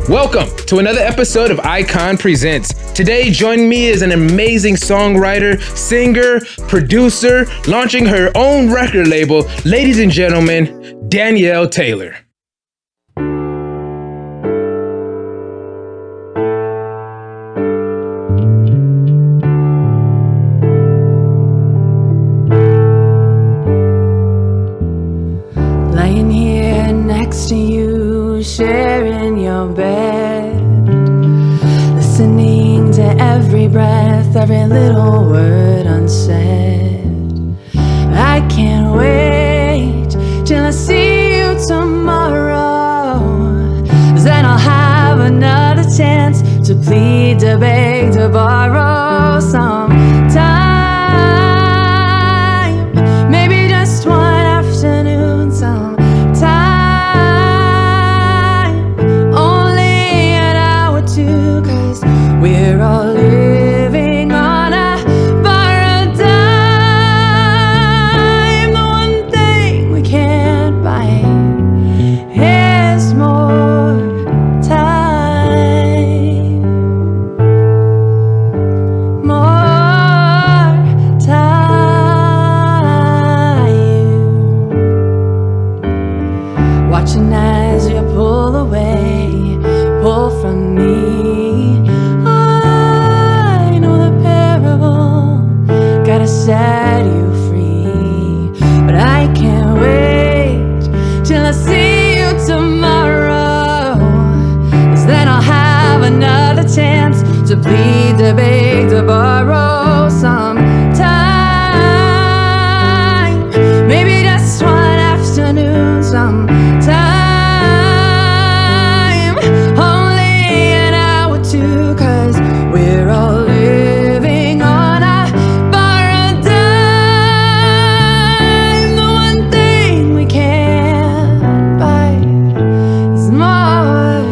Welcome to another episode of Icon Presents. Today, joining me is an amazing songwriter, singer, producer, launching her own record label, ladies and gentlemen, Danielle Taylor. Lying here next to you, sharing your bed, listening to every breath, every little word unsaid. I can't wait till I see you tomorrow, 'cause then I'll have another chance to plead, to beg, to borrow some time. Maybe just one afternoon, some time. Only an hour or two, 'cause we're all living on a borrowed dime. The one thing we can't buy is more time. More time. Watching as you pull away, pull from me. I know the parable, gotta set you free, but I can't wait till I see you tomorrow, 'cause then I'll have another chance to plead, to beg, to borrow some time. Maybe just one afternoon, some time. Only an hour or two, 'cause we're all living on a borrowed dime. The one thing we can't buy is more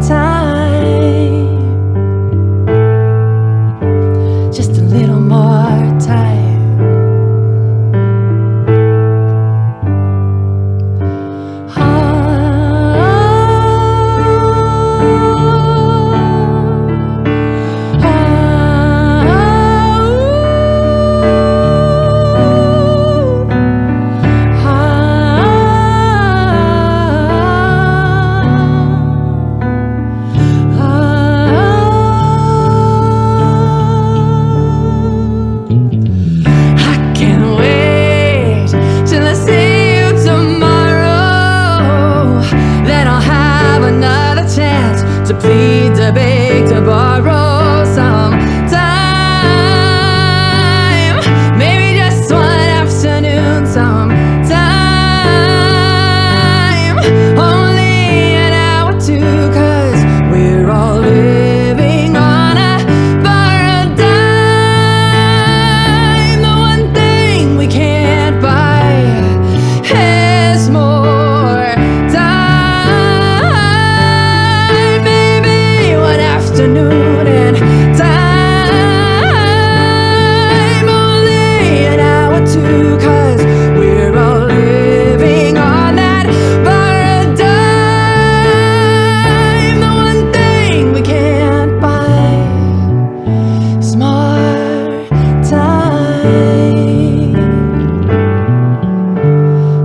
time. Just a little more time. I can't wait till I see you tomorrow. Then I'll have another chance to plead, to beg, to borrow some time. Maybe just one afternoon, some time. Only an hour or two, 'cause we're all living on a borrowed dime. The one thing we can't buy is more time. Maybe one afternoon and time. Only an hour or two, 'cause we're all living on that borrowed dime. The one thing we can't buy is more time.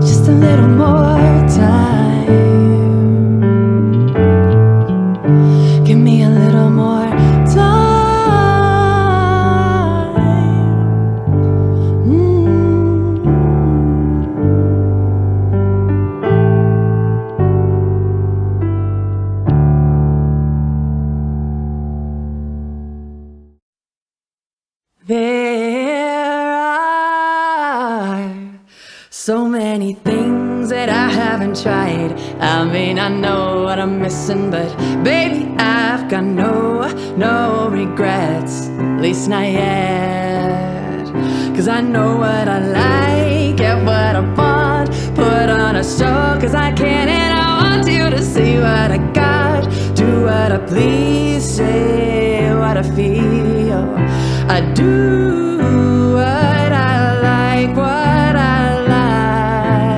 Just a little more time. Give me a little more time. There are so many things that I haven't tried. I may not know what I'm missing, but baby, I've got no regrets. At least not yet. 'Cause I know what I like, get what I want, put on a show 'cause I can, and I want you to see what I got. Do what I please, say what I feel. I do what I like, what I like.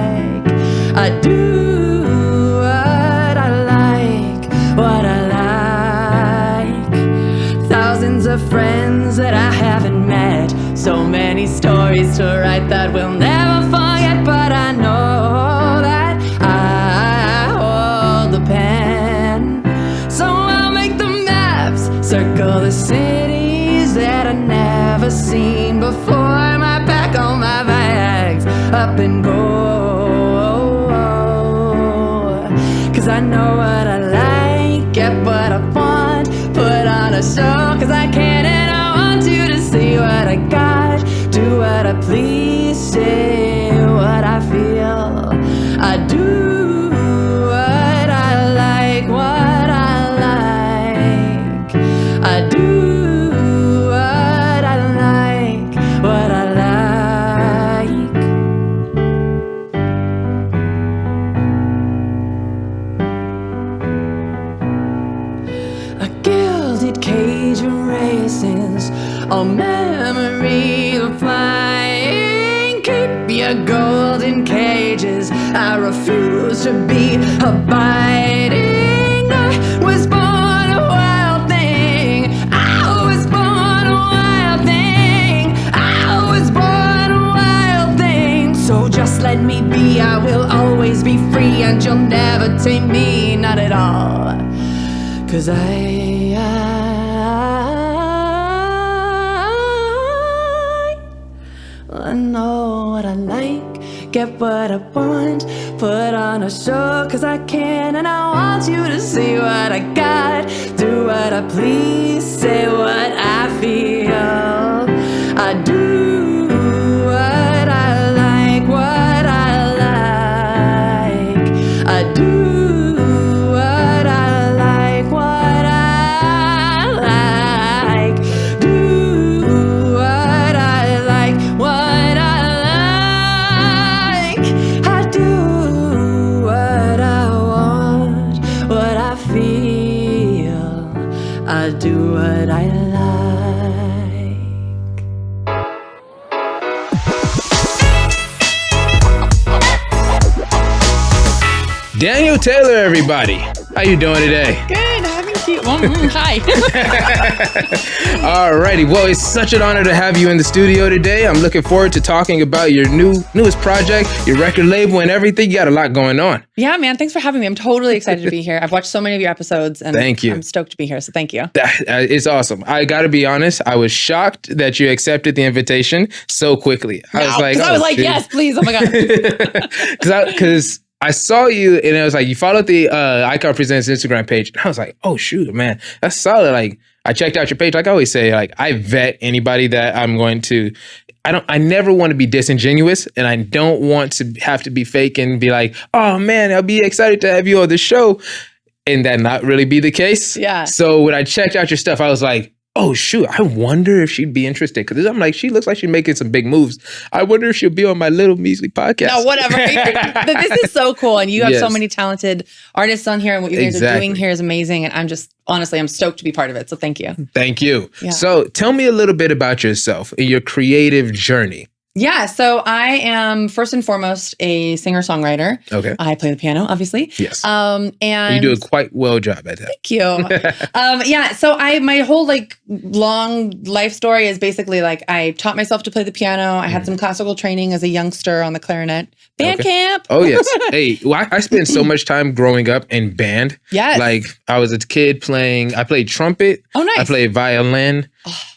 that we'll never forget, but I know that I hold the pen. So I'll make the maps, circle the cities that I've never seen before. I might pack all my bags up and go, 'cause I know what I like, get what I want, put on a show 'cause I can, and I want you to see what I got, do what I please, say what I feel. I do what I like, what I like. I do what I like, what I like. A gilded cage of races, all memory of flying. Keep your golden cages, I refuse to be abiding. I was born a wild thing, I was born a wild thing, I was born a wild thing. So just let me be, I will always be free, and you'll never tame me, not at all. 'Cause I know what I like, get what I want, put on a show 'cause I can, and I want you to see what I got, do what I please, say what I feel. I do what I like, what I like. I do what I like, what I like. Do what I like, what I like. I do what I want, what I feel. I do what I like. Danielle Taylor, everybody. How you doing today? Good, having you. Hi. Alrighty. Well, it's such an honor to have you in the studio today. I'm looking forward to talking about your newest project, your record label, and everything. You got a lot going on. Yeah, man. Thanks for having me. I'm totally excited to be here. I've watched so many of your episodes, and Thank you. I'm stoked to be here. So thank you. It's awesome. I got to be honest. I was shocked that you accepted the invitation so quickly. I was like, yes, please. Oh my God. Because I saw you, and it was like, you followed the Icon Presents Instagram page. And I was like, oh, shoot, man, that's solid. Like, I checked out your page. Like I always say, like, I vet anybody that I'm going to. I never want to be disingenuous, and I don't want to have to be fake and be like, oh, man, I'll be excited to have you on the show. And that not really be the case. Yeah. So when I checked out your stuff, I was like, oh, shoot, I wonder if she'd be interested. Because I'm like, she looks like she's making some big moves. I wonder if she'll be on my little measly podcast. No, whatever. This is so cool. And you have so many talented artists on here. And what you guys are doing here is amazing. And I'm stoked to be part of it. So thank you. Thank you. Yeah. So tell me a little bit about yourself and your creative journey. Yeah, so I am first and foremost a singer-songwriter. Okay. I play the piano, obviously. Yes. And you do a quite well job at that. Thank you. Yeah, so my whole long life story is basically I taught myself to play the piano. I had some classical training as a youngster on the clarinet. Band camp. Oh, yes. Hey, well, I spent so much time growing up in band. Yes. Like I was a kid I played trumpet. Oh, nice. I played violin,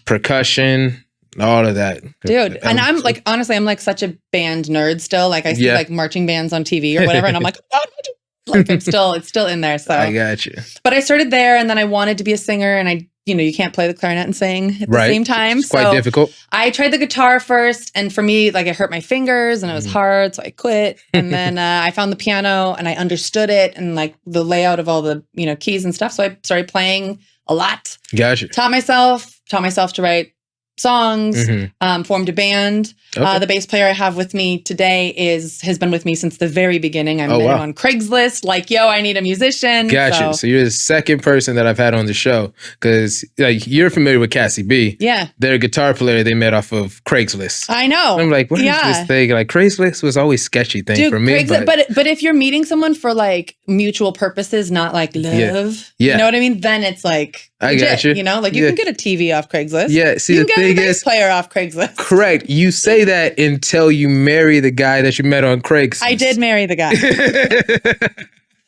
percussion, all of that. Dude, and I'm honestly, I'm such a band nerd still. I see marching bands on TV or whatever, and I'm it's still in there. So I got you. But I started there, and then I wanted to be a singer, and you can't play the clarinet and sing at the same time. It's quite difficult. I tried the guitar first, and for me, it hurt my fingers, and it was hard, so I quit. And then I found the piano, and I understood it, and the layout of all the keys and stuff. So I started playing a lot. Gotcha. Taught myself to write songs, formed a band. Okay. The bass player I have with me today has been with me since the very beginning. I met him on Craigslist, I need a musician. Gotcha. So you're the second person that I've had on the show because you're familiar with Cassie B. Yeah. They're a guitar player they met off of Craigslist. I know. I'm like, what is this thing? Craigslist was always sketchy thing for me. But if you're meeting someone for mutual purposes, not love, yeah. You know what I mean? Then it's I got you. You know, like you can get a TV off Craigslist. Yeah, see, you the can thing get a bass is, player off Craigslist. correct. You say that until you marry the guy that you met on Craigslist. I did marry the guy.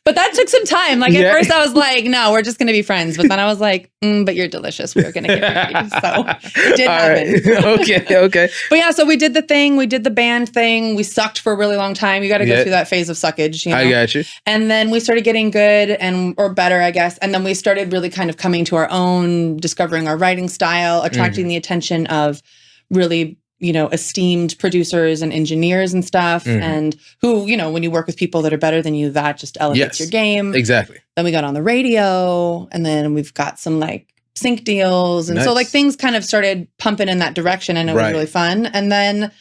But that took some time. Like at first I was like, no, we're just going to be friends. But then I was like, but you're delicious. We were going to get married. So it did happen. Right. Okay. But yeah, so we did the thing. We did the band thing. We sucked for a really long time. You got to go through that phase of suckage. You know? I got you. And then we started getting good or better, I guess. And then we started really kind of coming to our own, discovering our writing style, attracting the attention of really, you know, esteemed producers and engineers and stuff. And who, you know, when you work with people that are better than you, that just elevates your game. Exactly. Then we got on the radio, and then we've got some like sync deals. And so like things kind of started pumping in that direction, and it was really fun. And then,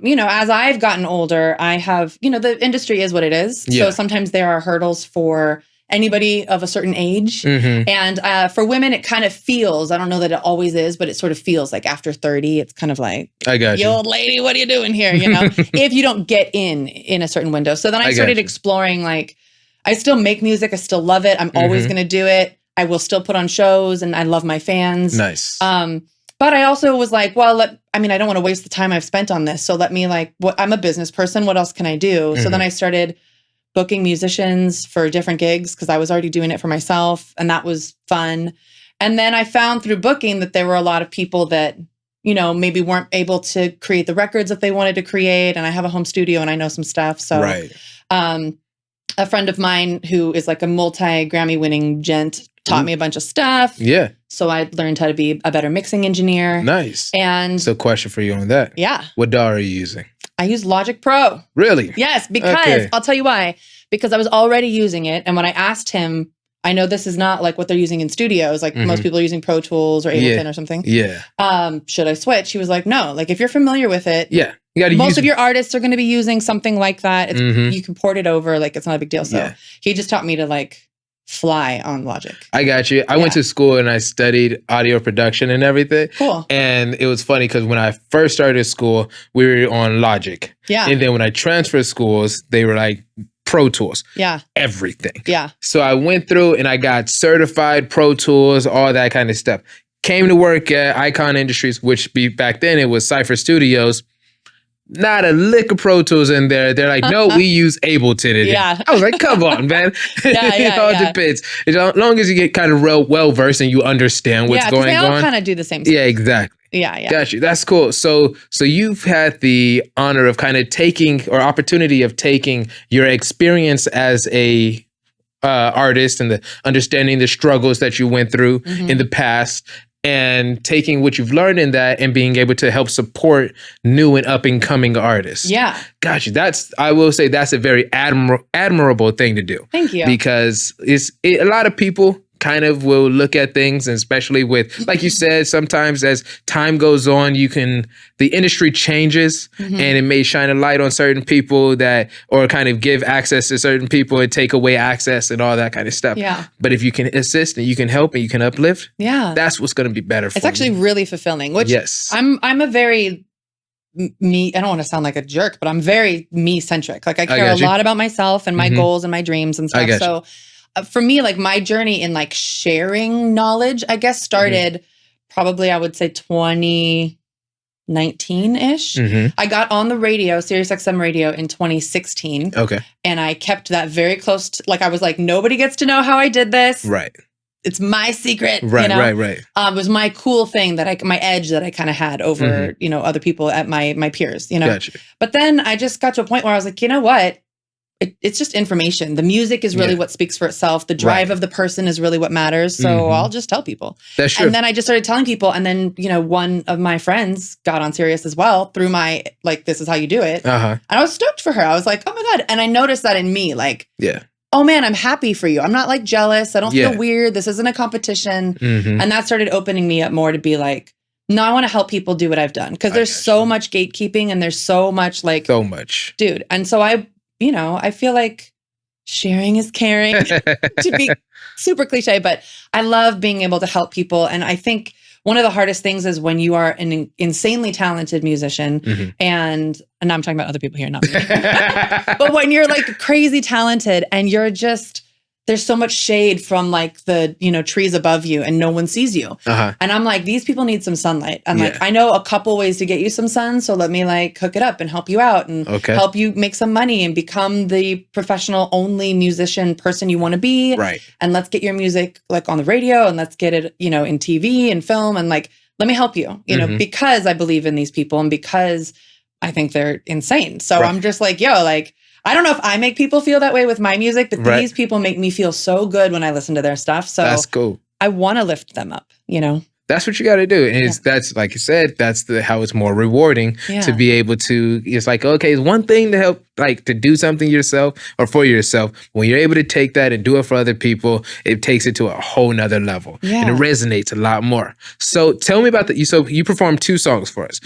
you know, as I've gotten older, I have, you know, the industry is what it is. So sometimes there are hurdles for anybody of a certain age. And for women, it kind of feels, I don't know that it always is, but it sort of feels like after 30, it's kind of like, I got you, old lady, what are you doing here? You know, if you don't get in a certain window. So then I started exploring, like, I still make music. I still love it. I'm always going to do it. I will still put on shows, and I love my fans. Nice. But I also was like, well, I don't want to waste the time I've spent on this. So let me I'm a business person. What else can I do? So then I started booking musicians for different gigs because I was already doing it for myself, and that was fun. And then I found through booking that there were a lot of people that, you know, maybe weren't able to create the records that they wanted to create. And I have a home studio and I know some stuff. So a friend of mine who is like a multi-Grammy winning gent taught me a bunch of stuff. Yeah. So I learned how to be a better mixing engineer. Nice. And so question for you on that. Yeah. What DAW are you using? I use Logic Pro. Really? Yes, because I'll tell you why. Because I was already using it. And when I asked him, I know this is not like what they're using in studios. Like most people are using Pro Tools or Ableton or something. Yeah. Should I switch? He was like, no. Like if you're familiar with it. Yeah. You gotta most of your artists are going to be using something like that. It's, you can port it over. Like it's not a big deal. So he just taught me to like fly on Logic. I got you. I went to school and I studied audio production and everything. Cool. And it was funny because when I first started school, we were on Logic. Yeah. And then when I transferred schools, they were like Pro Tools. Yeah. Everything. Yeah. So I went through and I got certified Pro Tools, all that kind of stuff. Came to work at Icon Industries, which back then it was Cypher Studios. Not a lick of Pro Tools in there. They're like, no, we use Ableton. Yeah. I was like, come on, man. It all depends. As long as you get kind of well versed and you understand what's going on. They all kind of do the same stuff. Yeah, exactly. Yeah. Got you. That's cool. So you've had the honor of kind of taking, or opportunity of taking, your experience as a artist and the understanding the struggles that you went through in the past, and taking what you've learned in that and being able to help support new and up and coming artists. Yeah. Got you. I will say that's a very admirable thing to do. Thank you. Because a lot of people kind of will look at things, and especially with, like you said, sometimes as time goes on, the industry changes and it may shine a light on certain people or kind of give access to certain people and take away access and all that kind of stuff. Yeah. But if you can assist and you can help and you can uplift, that's what's going to be better for you. It's actually really fulfilling, which I'm a very me, I don't want to sound like a jerk, but I'm very me-centric. Like I care a lot about myself and my goals and my dreams and stuff. So for me, like my journey in like sharing knowledge, I guess started probably, I would say 2019-ish. I got on the radio, Sirius XM radio in 2016. Okay. And I kept that very close to, like, I was like, nobody gets to know how I did this. Right. It's my secret. Right, you know? right. It was my cool thing my edge that I kind of had over, you know, other people at my peers, you know. Gotcha. But then I just got to a point where I was like, you know what? It's just information. The music is really what speaks for itself. The drive of the person is really what matters. So I'll just tell people. That's true. And then I just started telling people. And then, you know, one of my friends got on Sirius as well through my, like, this is how you do it. And I was stoked for her. I was like, oh my God. And I noticed that in me, like, oh man, I'm happy for you. I'm not like jealous. I don't feel weird. This isn't a competition. And that started opening me up more to be like, no, I want to help people do what I've done. Because there's so much gatekeeping and there's so much like. So much. Dude. And so I feel like sharing is caring to be super cliche, but I love being able to help people. And I think one of the hardest things is when you are an insanely talented musician and now I'm talking about other people here, not me. But when you're like crazy talented and you're just there's so much shade from like the, trees above you and no one sees you. And I'm like, these people need some sunlight. I'm like, I know a couple ways to get you some sun. So let me like hook it up and help you out and help you make some money and become the professional only musician person you want to be. Right. And let's get your music like on the radio and let's get it, in TV and film. And like, let me help you, because I believe in these people and because I think they're insane. So I'm just like, yo, like, I don't know if I make people feel that way with my music, but these people make me feel so good when I listen to their stuff. So that's cool. I want to lift them up, That's what you got to do. And that's, like you said, that's how it's more rewarding to be able to, it's like, okay, it's one thing to help, like to do something yourself or for yourself. When you're able to take that and do it for other people, it takes it to a whole nother level and it resonates a lot more. So tell me about that. So you performed 2 songs for us.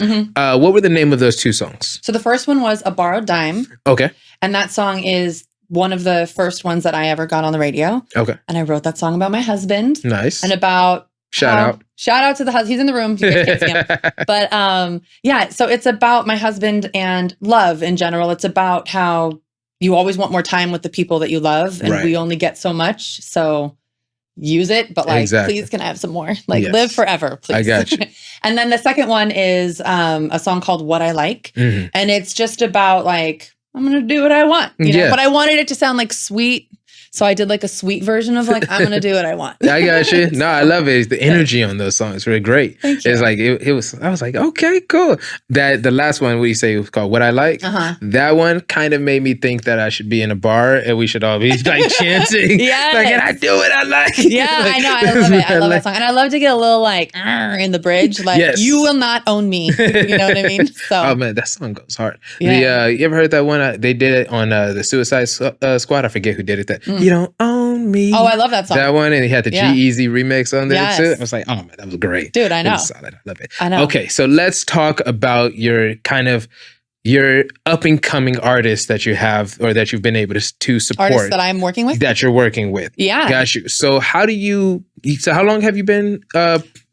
What were the name of those 2 songs? So the first one was A Borrowed Dime. Okay. And that song is one of the first ones that I ever got on the radio. Okay. And I wrote that song about my husband. Nice. And about Shout out to the husband. He's in the room. You guys can't see him. But so it's about my husband and love in general. It's about how you always want more time with the people that you love, and we only get so much. So use it, but like, please can I have some more? Like live forever, please. I got you. And then the second one is a song called What I Like. And it's just about like, I'm going to do what I want, but I wanted it to sound like sweet. So I did like a sweet version of like, I'm going to do what I want. I got you. No, I love it. The energy on those songs were great. Thank you. It's like, it was, I was like, okay, cool. The last one, what do you say it was called? What I Like? That one kind of made me think that I should be in a bar and we should all be like chanting. Like, and I do what I like. Yeah, like, I know. I love it. I love that song. And I love to get a little like in the bridge. Like, you will not own me. You know what I mean? So. Oh man, that song goes hard. Yeah. You ever heard that one? They did it on the Suicide Squad. I forget who did it. You don't own me. Oh, I love that song. That one, and he had the G-Eazy remix on there too. I was like, oh man, that was great. Dude, I know. It was solid. I love it. I know. Okay, so let's talk about your up and coming artists that you have or that you've been able to support. Artists that I'm working with? That you're working with. Yeah. Got you. So how long have you been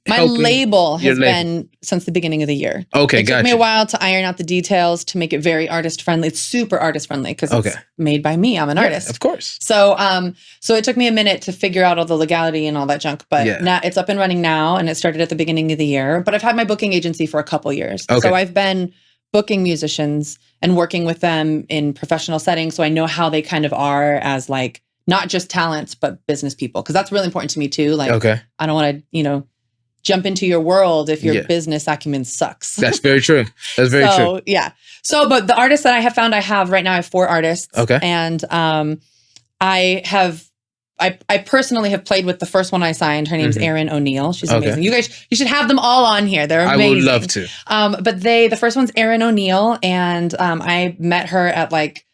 my label has been since the beginning of the year. Okay, it took me a while to iron out the details to make it very artist friendly. It's super artist friendly because it's made by me. I'm an artist, of course. So, so it took me a minute to figure out all the legality and all that junk. But now it's up and running now, and it started at the beginning of the year. But I've had my booking agency for a couple years, so I've been booking musicians and working with them in professional settings. So I know how they kind of are as like not just talents but business people, because that's really important to me too. Like, I don't want to jump into your world if your business acumen sucks. That's very true. That's very true. Yeah. So, but the artists that I have found, I have right now, I have 4 artists. Okay. And I personally have played with the first one I signed. Her name's Erin O'Neill. She's amazing. You guys, you should have them all on here. They're amazing. I would love to. But the first one's Erin O'Neill, and I met her at like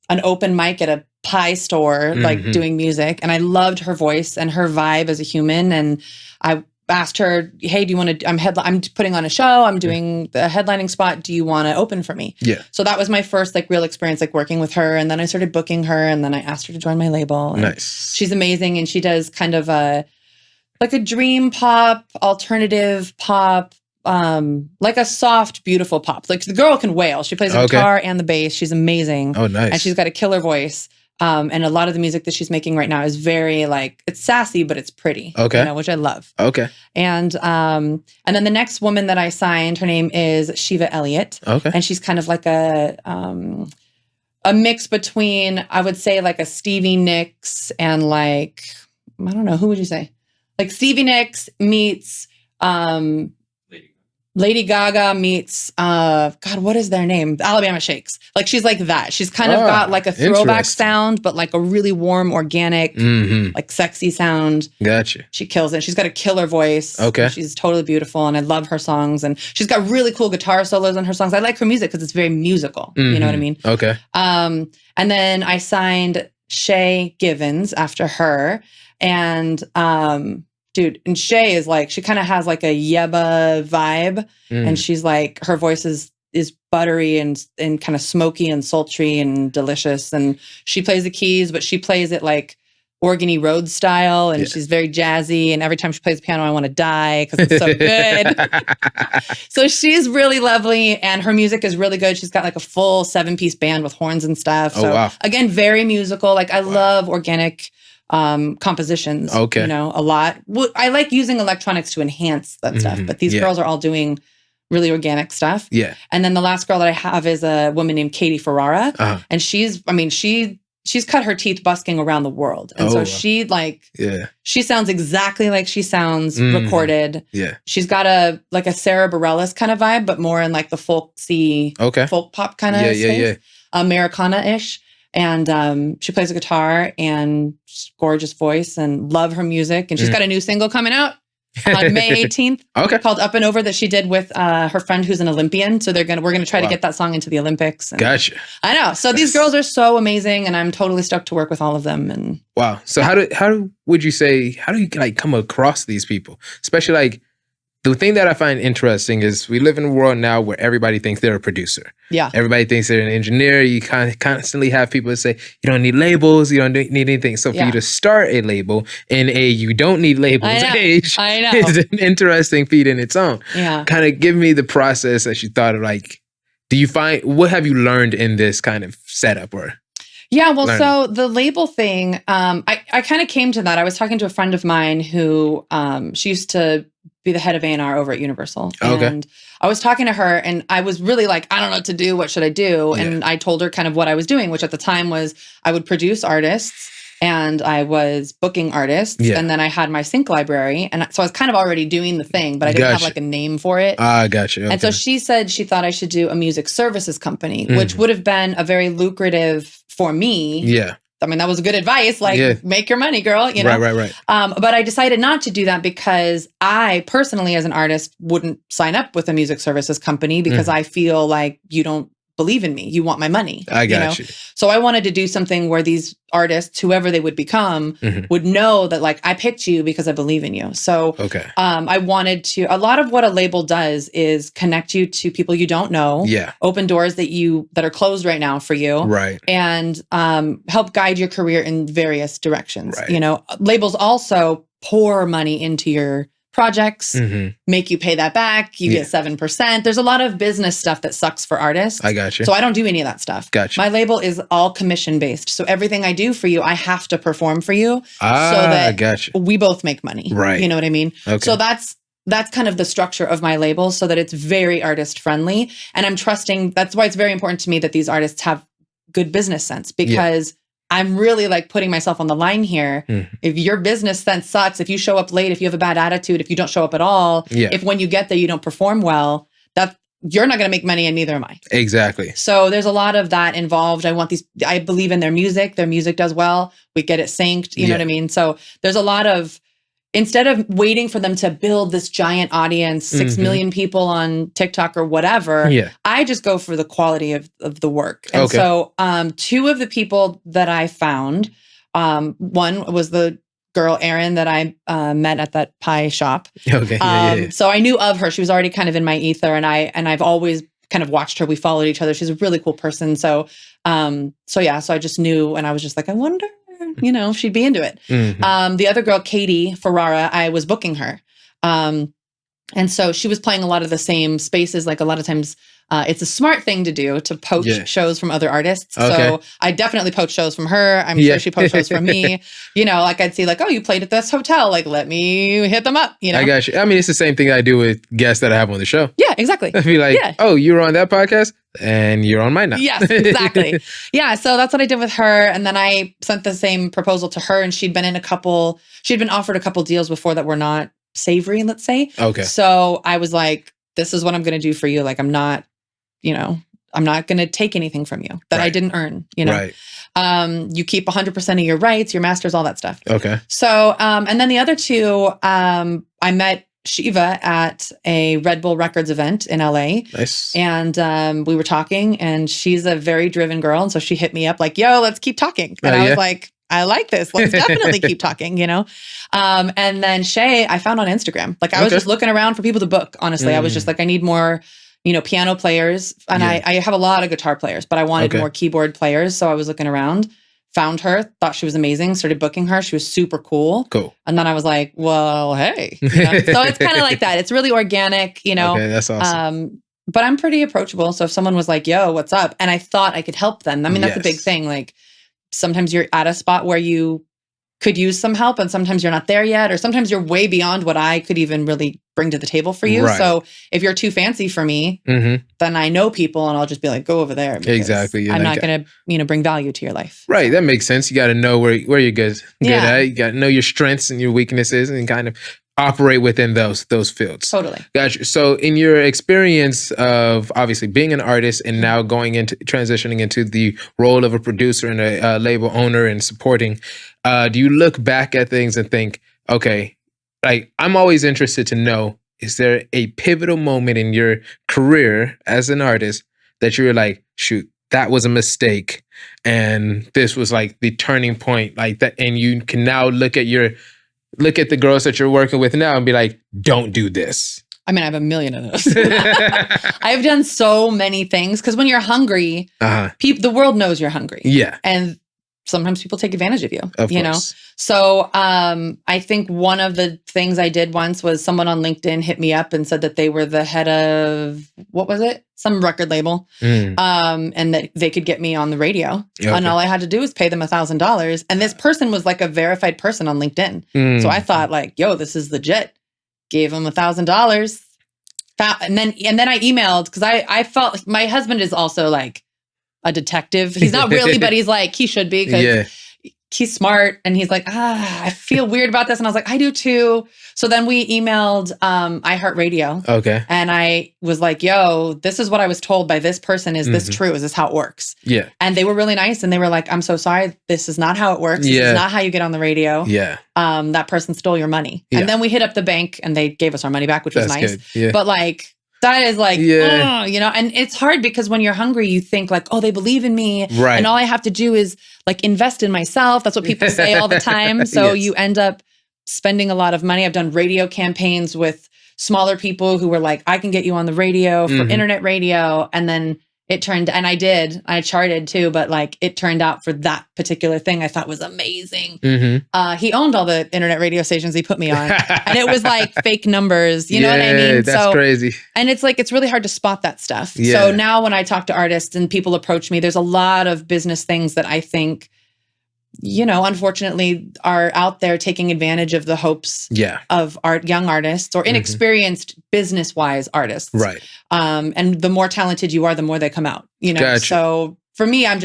an open mic at a pie store, like doing music, and I loved her voice and her vibe as a human. And I asked her, hey, do you want to, I'm putting on a show, I'm doing the headlining spot, do you want to open for me? Yeah. So that was my first like real experience like working with her, and then I started booking her, and then I asked her to join my label. Nice. She's amazing, and she does kind of a dream pop, alternative pop, like a soft, beautiful pop. Like the girl can wail. She plays the guitar and the bass. She's amazing. Oh, nice. And she's got a killer voice. And a lot of the music that she's making right now is very like, it's sassy, but it's pretty. Okay. Which I love. Okay. And then the next woman that I signed, her name is Shiva Elliot. Okay. And she's kind of like a mix between, I would say like a Stevie Nicks and like, I don't know, who would you say? Like Stevie Nicks meets, Lady Gaga meets, God, what is their name? Alabama Shakes. Like, she's like that. She's kind of got like a throwback sound, but like a really warm, organic, like sexy sound. Gotcha. She kills it. She's got a killer voice. Okay. She's totally beautiful, and I love her songs. And she's got really cool guitar solos on her songs. I like her music because it's very musical. You know what I mean? Okay. And then I signed Shay Givens after her. And, dude, and Shay is like, she kind of has like a Yeba vibe, and she's like, her voice is buttery and kind of smoky and sultry and delicious, and she plays the keys, but she plays it like organy road style, and she's very jazzy, and every time she plays the piano I want to die because it's so good. So she's really lovely, and her music is really good. She's got like a full 7-piece band with horns and stuff. So again, very musical. Like I love organic compositions. Okay. You know, a lot. I like using electronics to enhance that stuff, but these girls are all doing really organic stuff. Yeah. And then the last girl that I have is a woman named Katie Ferrara. And she's cut her teeth busking around the world. And so she she sounds exactly like she sounds recorded. Yeah. She's got a Sarah Bareilles kind of vibe, but more in like the folksy, folk pop kind of space. Americana-ish. And she plays a guitar and gorgeous voice and love her music. And she's got a new single coming out on May 18th called Up and Over that she did with her friend who's an Olympian. So we're gonna try to get that song into the Olympics. And gotcha. I know. So these girls are so amazing, and I'm totally stoked to work with all of them. And wow. So how do you like come across these people? Especially like the thing that I find interesting is we live in a world now where everybody thinks they're a producer. Yeah. Everybody thinks they're an engineer. You constantly have people that say, you don't need labels, you don't need anything. So for you to start a label in a you don't need labels age is an interesting feat in its own. Yeah. Kind of give me the process that you thought of, like, what have you learned in this kind of setup or? Yeah, well, so the label thing, I kind of came to that. I was talking to a friend of mine who she used to be the head of A&R over at Universal. And I was talking to her and I was really like, I don't know what to do. What should I do? Yeah. And I told her kind of what I was doing, which at the time was I would produce artists and I was booking artists. Yeah. And then I had my sync library. And so I was kind of already doing the thing, but I didn't have like a name for it. Gotcha. Okay. And so she said she thought I should do a music services company, which would have been a very lucrative for me. Yeah. I mean, that was good advice. Like, make your money, girl. You know? Right. But I decided not to do that because I personally, as an artist, wouldn't sign up with a music services company because I feel like you don't believe in me. You want my money. I got you. So I wanted to do something where these artists, whoever they would become, would know that like I picked you because I believe in you. So I wanted to, a lot of what a label does is connect you to people you don't know. Yeah. Open doors that are closed right now for you. Right. And help guide your career in various directions. Right. You know, labels also pour money into your projects, make you pay that back. You get 7%. There's a lot of business stuff that sucks for artists. I got you. So I don't do any of that stuff. Gotcha. My label is all commission based. So everything I do for you, I have to perform for you so that we both make money. Right. You know what I mean? Okay. So that's kind of the structure of my label so that it's very artist friendly. And I'm trusting, that's why it's very important to me that these artists have good business sense because I'm really like putting myself on the line here. If your business sense sucks, if you show up late, if you have a bad attitude, if you don't show up at all, if when you get there you don't perform well, that you're not going to make money and neither am I. Exactly. So there's a lot of that involved. I believe in their music. Their music does well. We get it synced. You know what I mean? So there's a lot of, instead of waiting for them to build this giant audience, 6 million people on TikTok or whatever, I just go for the quality of the work. And so two of the people that I found, one was the girl, Erin, that I met at that pie shop. So I knew of her. She was already kind of in my ether and I've always kind of watched her. We followed each other. She's a really cool person. So I just knew and I was just like, I wonder, you know, she'd be into it. The other girl, Katie Ferrara, I was booking her. And so she was playing a lot of the same spaces. Like a lot of times it's a smart thing to do to poach shows from other artists. So I definitely poach shows from her. I'm sure she poached shows from me. You know, like I'd see like, oh, you played at this hotel. Like, let me hit them up. You know, I got you. I mean, it's the same thing I do with guests that I have on the show. Yeah, exactly. I'd be like, oh, you were on that podcast and you're on mine now. Yes, exactly. So that's what I did with her. And then I sent the same proposal to her and she'd been offered a couple deals before that were not savory, let's say. Okay. So I was like, this is what I'm going to do for you. Like, I'm not going to take anything from you that I didn't earn, you know? Right. You keep 100% of your rights, your masters, all that stuff. Okay. So, and then the other two, I met Shiva at a Red Bull Records event in LA. Nice. And we were talking and she's a very driven girl. And so she hit me up like, yo, let's keep talking. And I was like, I like this. Let's definitely keep talking, you know? And then Shay, I found on Instagram. Like I was just looking around for people to book, honestly. I was just like, I need more, you know, piano players. And I have a lot of guitar players, but I wanted more keyboard players. So I was looking around, found her, thought she was amazing, started booking her. She was super cool. Cool. And then I was like, well, hey. You know? So it's kind of like that. It's really organic, you know? Okay, that's awesome. But I'm pretty approachable. So if someone was like, yo, what's up? And I thought I could help them. I mean, that's a big thing. Like, sometimes you're at a spot where you could use some help, and sometimes you're not there yet, or sometimes you're way beyond what I could even really bring to the table for you. Right. So if you're too fancy for me, then I know people, and I'll just be like, go over there. Exactly. I'm not going to, bring value to your life. Right. So. That makes sense. You got to know where you're good at. You got to know your strengths and your weaknesses, and kind of operate within those fields. Totally. Gotcha. So in your experience of obviously being an artist and now transitioning into the role of a producer and a label owner and supporting, do you look back at things and think, okay, like I'm always interested to know, is there a pivotal moment in your career as an artist that you're like, shoot, that was a mistake, and this was like the turning point, like that, and you can now look at the girls that you're working with now and be like, don't do this. I mean, I have a million of those. I've done so many things because when you're hungry, the world knows you're hungry. Yeah. And sometimes people take advantage of you, of course. So I think one of the things I did once was someone on LinkedIn hit me up and said that they were the head of, what was it? Some record label. And that they could get me on the radio. Okay. And all I had to do was pay them $1,000. And this person was like a verified person on LinkedIn. So I thought like, yo, this is legit. Gave him $1,000. And then I emailed, because I felt my husband is also like a detective. He's not really, but he's like, he should be, because he's smart. And he's like, I feel weird about this. And I was like, I do too. So then we emailed iHeartRadio. Okay. And I was like, yo, this is what I was told by this person. Is this true? Is this how it works? Yeah. And they were really nice. And they were like, I'm so sorry. This is not how it works. This is not how you get on the radio. Yeah. That person stole your money. And then we hit up the bank and they gave us our money back, which was nice. Good. Yeah. But like, that is like, and it's hard because when you're hungry, you think like, oh, they believe in me. Right. And all I have to do is like invest in myself. That's what people say all the time. So you end up spending a lot of money. I've done radio campaigns with smaller people who were like, I can get you on the radio for internet radio. And then it turned, and I charted too, but like it turned out for that particular thing I thought was amazing. He owned all the internet radio stations he put me on, and it was like fake numbers, you know what I mean? That's crazy. And it's like, it's really hard to spot that stuff. So now when I talk to artists and people approach me, there's a lot of business things that I think, unfortunately are out there taking advantage of the hopes of young artists or inexperienced business-wise artists. Right. And the more talented you are, the more they come out, Gotcha. So for me, I'm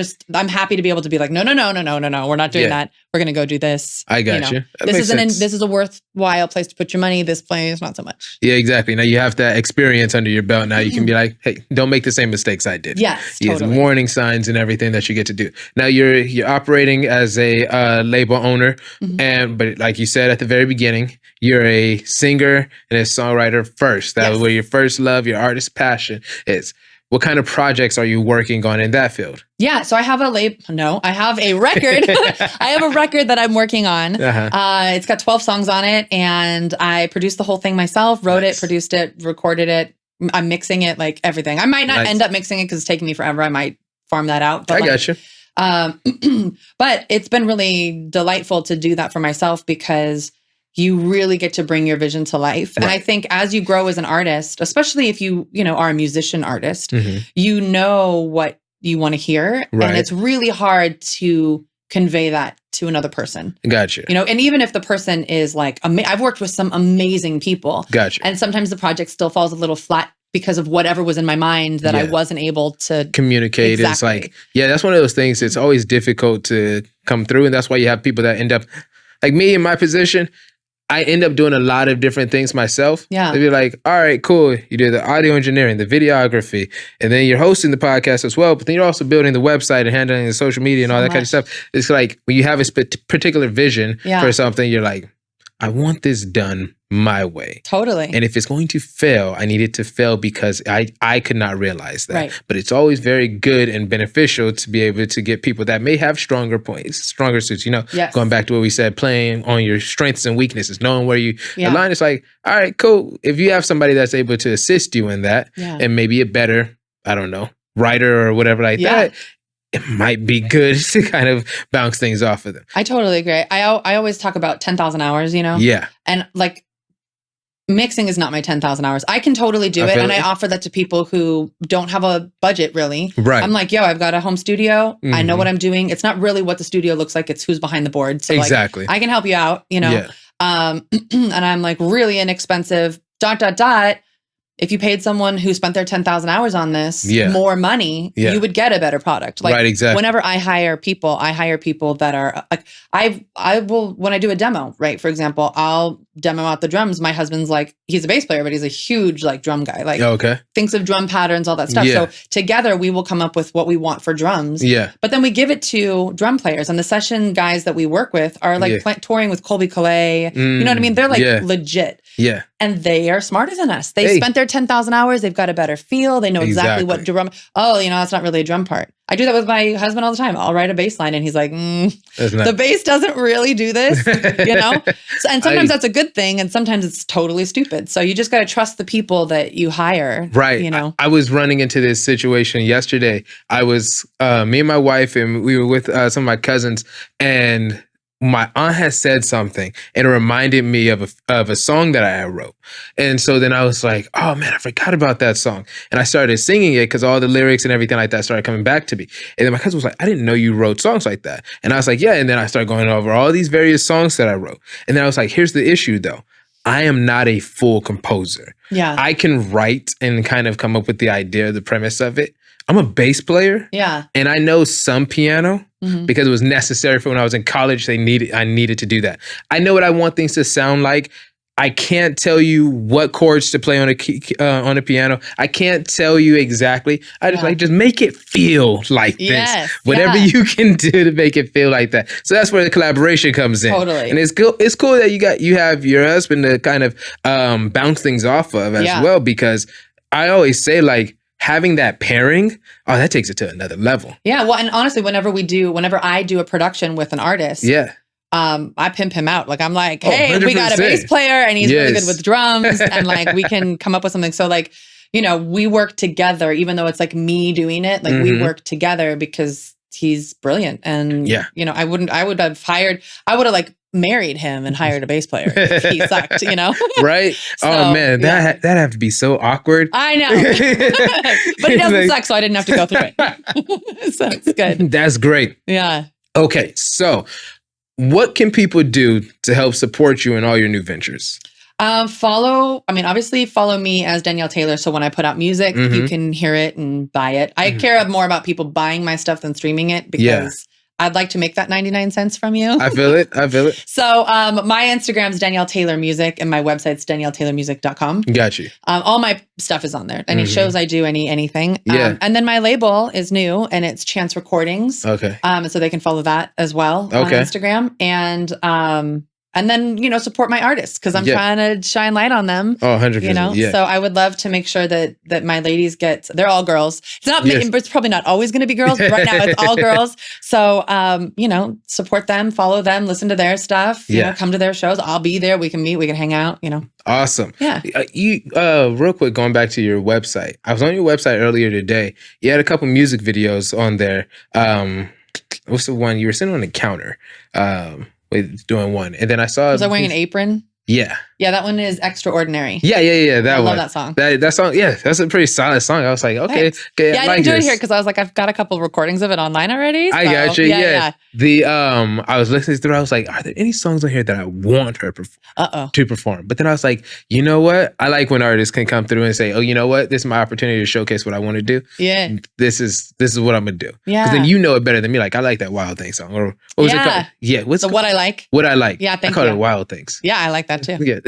happy to be able to be like, no, we're not doing that. We're going to go do this. I got you. This is a worthwhile place to put your money. This place, not so much. Yeah, exactly. Now you have that experience under your belt. Now you can be like, hey, don't make the same mistakes I did. Yes, totally. Warning signs and everything that you get to do. Now you're operating as a label owner, but like you said at the very beginning, you're a singer and a songwriter first. That was where your first love, your artist passion is. What kind of projects are you working on in that field? Yeah, so I have a record. I have a record that I'm working on. It's got 12 songs on it, and I produced the whole thing myself, wrote it, produced it, recorded it. I'm mixing it, like everything. I might not end up mixing it because it's taking me forever. I might farm that out. But I got you. But it's been really delightful to do that for myself because you really get to bring your vision to life. Right. And I think as you grow as an artist, especially if you are a musician artist, you know what you want to hear. Right. And it's really hard to convey that to another person. Gotcha. And even if the person is like, I've worked with some amazing people. Gotcha. And sometimes the project still falls a little flat because of whatever was in my mind that I wasn't able to communicate. Exactly. It's like, that's one of those things. It's always difficult to come through. And that's why you have people that end up like me in my position. I end up doing a lot of different things myself. Yeah. They'd be like, all right, cool. You do the audio engineering, the videography, and then you're hosting the podcast as well. But then you're also building the website and handling the social media and all that kind of stuff. It's like when you have a particular vision for something, you're like, I want this done my way. Totally. And if it's going to fail, I need it to fail because I could not realize that. Right. But it's always very good and beneficial to be able to get people that may have stronger points, stronger suits, going back to what we said, playing on your strengths and weaknesses, knowing where you align. It's like, all right, cool. If you have somebody that's able to assist you in that and maybe a better, writer or whatever like that, it might be good to kind of bounce things off of them. I totally agree. I always talk about 10,000 hours, Yeah. And like, mixing is not my 10,000 hours. I can totally do it. And I offer that to people who don't have a budget really. Right. I'm like, yo, I've got a home studio. I know what I'm doing. It's not really what the studio looks like. It's who's behind the board. So exactly. I can help you out, you know? Yeah. And I'm like really inexpensive, ... If you paid someone who spent their 10,000 hours on this more money, you would get a better product. Like right, exactly. Whenever I hire people that are like, I will, when I do a demo, right? For example, I'll demo out the drums. My husband's like, he's a bass player, but he's a huge like drum guy. Like thinks of drum patterns, all that stuff. So together we will come up with what we want for drums. Yeah. But then we give it to drum players, and the session guys that we work with are like touring with Colby Calais. You know what I mean? They're like legit. Yeah. And they are smarter than us. They spent their 10,000 hours. They've got a better feel. They know exactly what drum. Oh, you know, that's not really a drum part. I do that with my husband all the time. I'll write a bass line and he's like, the bass doesn't really do this, you know? And sometimes that's a good thing. And sometimes it's totally stupid. So you just got to trust the people that you hire. Right. You know, I was running into this situation yesterday. I was, me and my wife, and we were with some of my cousins, and my aunt had said something, and it reminded me of a song that I wrote. And so then I was like, oh man, I forgot about that song. And I started singing it because all the lyrics and everything like that started coming back to me. And then my cousin was like, I didn't know you wrote songs like that. And I was like, yeah. And then I started going over all these various songs that I wrote. And then I was like, here's the issue though. I am not a full composer. Yeah. I can write and kind of come up with the idea, the premise of it. I'm a bass player. Yeah. And I know some piano because it was necessary for when I was in college. I needed to do that. I know what I want things to sound like. I can't tell you what chords to play on a piano. I can't tell you exactly. I just just make it feel like this. Whatever you can do to make it feel like that. So that's where the collaboration comes in. Totally. And it's cool. It's cool that you have your husband to kind of bounce things off of as well, because I always say like, having that pairing, that takes it to another level. Yeah. Well, and honestly, whenever I do a production with an artist, I pimp him out. Like I'm like, hey, we got a bass player and he's really good with drums and like we can come up with something. So like, you know, we work together, even though it's like me doing it, like we work together because he's brilliant. And you know, I would have like married him and hired a bass player if he sucked, you know? Right? So, oh man, that have to be so awkward. I know. But he doesn't suck, so I didn't have to go through it. So it's good. That's great. Yeah. Okay, so what can people do to help support you in all your new ventures? Obviously follow me as Danielle Taylor. So when I put out music, you can hear it and buy it. I care more about people buying my stuff than streaming it because I'd like to make that 99 cents from you. I feel it. So my Instagram's Danielle Taylor Music and my website's danielletaylormusic.com. Got you. All my stuff is on there. Any shows I do, anything. Yeah. And then my label is new and it's Chants Recordings. Okay. So they can follow that as well on Instagram. And then, you know, support my artists because I'm trying to shine light on them. Oh, 100%. You know, so I would love to make sure that my ladies they're all girls. It's not, it's probably not always going to be girls, but right now it's all girls. So, you know, support them, follow them, listen to their stuff, you know, come to their shows. I'll be there. We can meet, we can hang out, you know. Awesome. Yeah. Real quick, going back to your website. I was on your website earlier today. You had a couple music videos on there. What's the one? You were sitting on the counter. Doing one, and then I saw. Was I wearing an apron? Yeah. Yeah, that one is Extraordinary. Yeah. I love that song. That song, that's a pretty solid song. I was like, okay. Yeah, I didn't do it here because I was like, I've got a couple of recordings of it online already. So. I got you. Yeah. I was listening through. I was like, are there any songs on here that I want her to perform? But then I was like, you know what? I like when artists can come through and say, oh, you know what? This is my opportunity to showcase what I want to do. Yeah. This is what I'm gonna do. Yeah. Because then you know it better than me. Like, I like that Wild Things song. Or what was it called? Yeah. What I like. What I like. Yeah. I call it Wild Things. Yeah, I like that too. Yeah.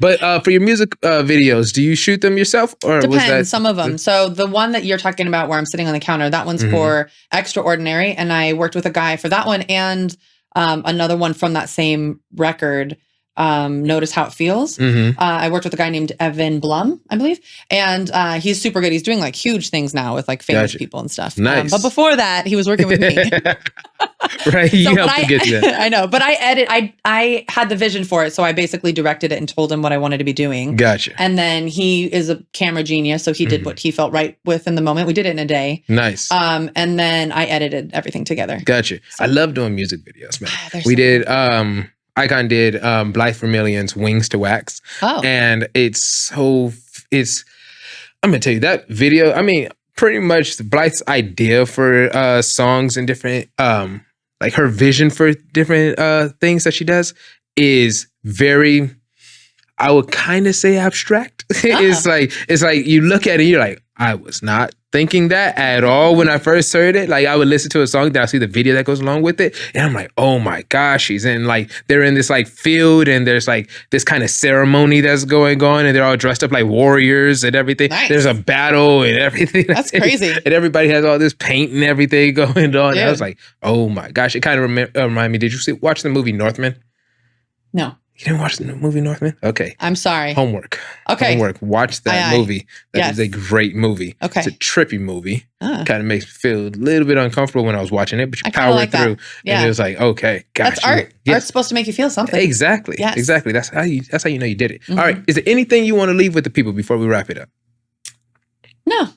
But for your music videos, do you shoot them yourself or depends, was that some of them? So the one that you're talking about where I'm sitting on the counter, that one's for Extraordinary, and I worked with a guy for that one and another one from that same record. Notice How It Feels. I worked with a guy named Evan Blum, I believe, and he's super good. He's doing like huge things now with like famous people and stuff. Nice. But before that, he was working with me. Right, you helped him get to that. I know, but I had the vision for it, so I basically directed it and told him what I wanted to be doing. Gotcha. And then he is a camera genius, so he did what he felt right with in the moment. We did it in a day. Nice. And then I edited everything together. Gotcha. So, I love doing music videos, man. We did. Icon did Blythe Vermillion's Wings to Wax. Oh. And I'm going to tell you that video, I mean, pretty much Blythe's idea for songs and different, like her vision for different things that she does is very, I would kind of say abstract. It's like you look at it, you're like, I was not thinking that at all when I first heard it. Like I would listen to a song, then I see the video that goes along with it, and I'm like, oh my gosh, they're in this like field, and there's like this kind of ceremony that's going on, and they're all dressed up like warriors and everything. Nice. There's a battle and everything. That's crazy. And everybody has all this paint and everything going on. Dude. And I was like, oh my gosh, it kind of remind me. Did you watch the movie Northman? No. You didn't watch the movie Northman? Okay. I'm sorry. Homework. Okay. Homework. Watch that movie. That is a great movie. Okay. It's a trippy movie. Kind of makes me feel a little bit uncomfortable when I was watching it, but you power like through. Yeah. And it was like, okay, gotcha. That's art. Yes. Art's supposed to make you feel something. Exactly. Yes. Exactly. That's how you know you did it. Mm-hmm. All right. Is there anything you want to leave with the people before we wrap it up? No.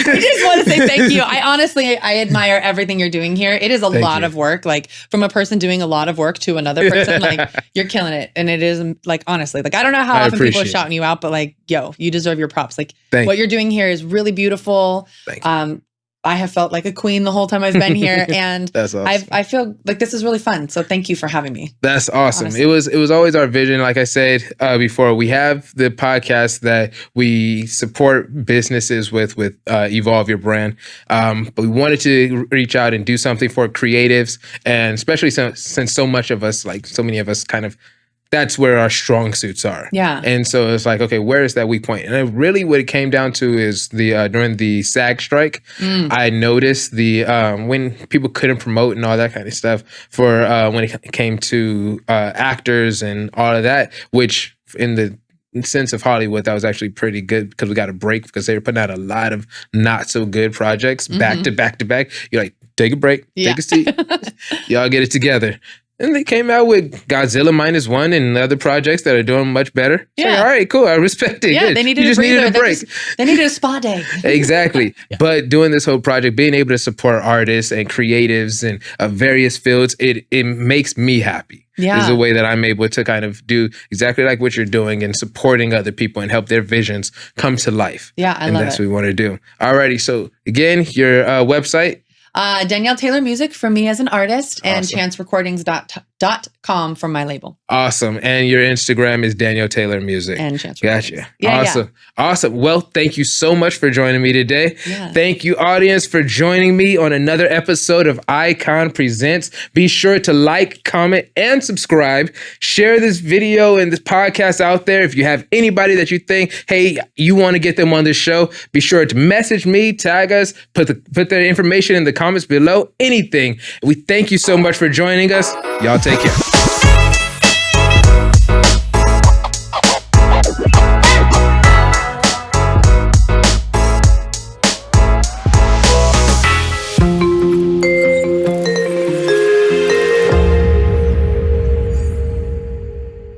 I just want to say thank you. I admire everything you're doing here. It is a lot of work. Like from a person doing a lot of work to another person, like you're killing it. And it is like, honestly, like, I don't know how often people are shouting you out, but like, yo, you deserve your props. Like what you're doing here is really beautiful. Thank you. I have felt like a queen the whole time I've been here, and that's awesome. I feel like this is really fun. So thank you for having me. That's awesome. Honestly. It was always our vision. Like I said before, we have the podcast that we support businesses with Evolve Your Brand, but we wanted to reach out and do something for creatives, and especially since so many of us kind of. That's where our strong suits are. Yeah. And so it's like, okay, where is that weak point? And really what it came down to is during the SAG strike, I noticed when people couldn't promote and all that kind of stuff for when it came to actors and all of that, which in the sense of Hollywood, that was actually pretty good because we got a break because they were putting out a lot of not so good projects back to back to back. You're like, take a break, take a seat, y'all get it together. And they came out with Godzilla -1 and other projects that are doing much better. Yeah. Like, all right, cool. I respect it. Yeah, Good. they needed needed a break. They needed a spa day. Exactly. But doing this whole project, being able to support artists and creatives and various fields, it makes me happy. Yeah. Is a way that I'm able to kind of do exactly like what you're doing and supporting other people and help their visions come to life. Yeah, I love it. And that's what we want to do. Alrighty. So again, your website. Danielle Taylor Music for me as an artist, and chantsrecordings.com from my label. Awesome. And your Instagram is Danielle Taylor Music. And Chants Recordings. Gotcha. Yeah, awesome. yeah. Awesome. Well, thank you so much for joining me today. Yeah. Thank you, audience, for joining me on another episode of Icon Presents. Be sure to like, comment, and subscribe. Share this video and this podcast out there. If you have anybody that you think, hey, you want to get them on this show, be sure to message me, tag us, put their information in the comments below, anything. We thank you so much for joining us. Y'all take care.